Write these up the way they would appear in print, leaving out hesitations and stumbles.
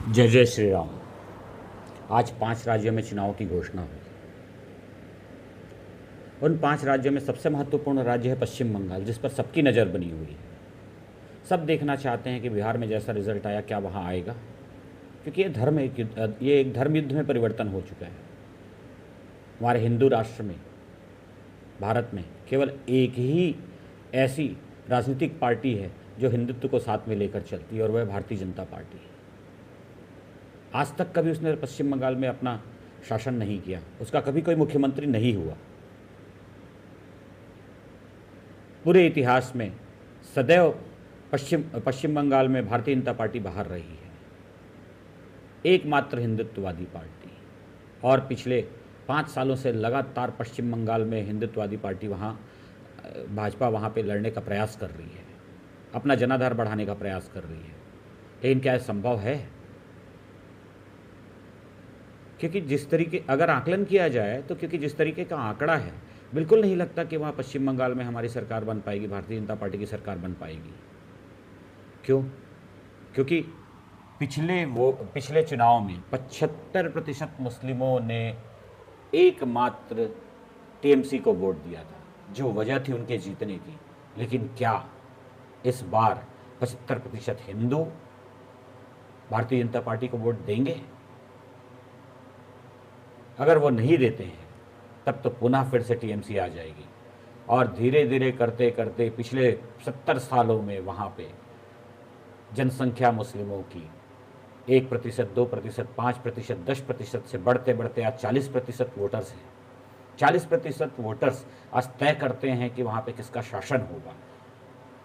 जय जय श्री राम। आज 5 राज्यों में चुनाव की घोषणा हुई। उन 5 राज्यों में सबसे महत्वपूर्ण राज्य है पश्चिम बंगाल, जिस पर सबकी नज़र बनी हुई है। सब देखना चाहते हैं कि बिहार में जैसा रिजल्ट आया क्या वहाँ आएगा, क्योंकि ये एक धर्म युद्ध में परिवर्तन हो चुका है। हमारे हिंदू राष्ट्र में, भारत में केवल एक ही ऐसी राजनीतिक पार्टी है जो हिंदुत्व को साथ में लेकर चलती है, और वह भारतीय जनता पार्टी है। आज तक कभी उसने पश्चिम बंगाल में अपना शासन नहीं किया, उसका कभी कोई मुख्यमंत्री नहीं हुआ। पूरे इतिहास में सदैव पश्चिम बंगाल में भारतीय जनता पार्टी बाहर रही है, एकमात्र हिंदुत्ववादी पार्टी। और पिछले 5 सालों से लगातार पश्चिम बंगाल में हिंदुत्ववादी पार्टी भाजपा वहाँ पे लड़ने का प्रयास कर रही है, अपना जनाधार बढ़ाने का प्रयास कर रही है। लेकिन क्या संभव है? क्योंकि अगर आकलन किया जाए तो क्योंकि जिस तरीके का आंकड़ा है, बिल्कुल नहीं लगता कि वहाँ पश्चिम बंगाल में हमारी सरकार बन पाएगी, भारतीय जनता पार्टी की सरकार बन पाएगी। क्यों? क्योंकि पिछले चुनाव में 75% मुस्लिमों ने एकमात्र टीएमसी को वोट दिया था, जो वजह थी उनके जीतने की। लेकिन क्या इस बार 75% हिंदू भारतीय जनता पार्टी को वोट देंगे? अगर वो नहीं देते हैं तब तो पुनः फिर से टीएमसी आ जाएगी, और धीरे धीरे करते करते पिछले 70 सालों में वहाँ पे जनसंख्या मुस्लिमों की 1%, 2%, 5%, 10% से बढ़ते बढ़ते आज 40% वोटर्स हैं। 40% वोटर्स आज तय करते हैं कि वहाँ पे किसका शासन होगा।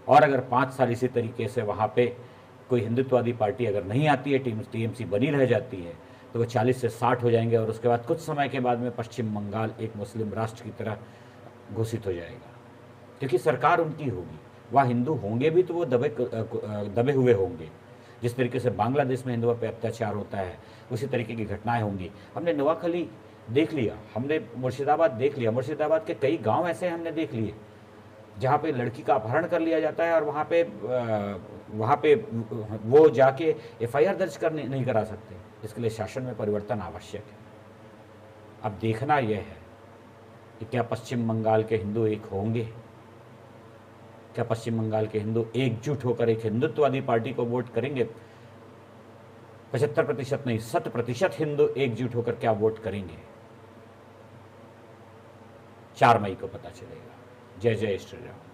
और अगर 5 साल इसी तरीके से वहाँ पे कोई हिंदुत्ववादी पार्टी अगर नहीं आती है, टीएमसी बनी रह जाती है, तो वो 40 से 60 हो जाएंगे, और उसके बाद कुछ समय के बाद में पश्चिम बंगाल एक मुस्लिम राष्ट्र की तरह घोषित हो जाएगा, क्योंकि सरकार उनकी होगी। वह हिंदू होंगे भी तो वो दबे हुए होंगे। जिस तरीके से बांग्लादेश में हिंदुओं पर अत्याचार होता है, उसी तरीके की घटनाएं होंगी। हमने नवाखली देख लिया, हमने मुर्शिदाबाद देख लिया, मुर्शिदाबाद के कई गाँव ऐसे हमने देख लिए जहाँ पे लड़की का अपहरण कर लिया जाता है, और वहाँ पे वो जाके एफआईआर दर्ज नहीं करा सकते। इसके लिए शासन में परिवर्तन आवश्यक है। अब देखना यह है कि क्या पश्चिम बंगाल के हिंदू एक होंगे? क्या पश्चिम बंगाल के हिंदू एकजुट होकर एक हिंदुत्ववादी पार्टी को वोट करेंगे? 75% नहीं, 100% हिंदू एकजुट होकर क्या वोट करेंगे? 4 मई को पता चलेगा। जय जय श्री राम।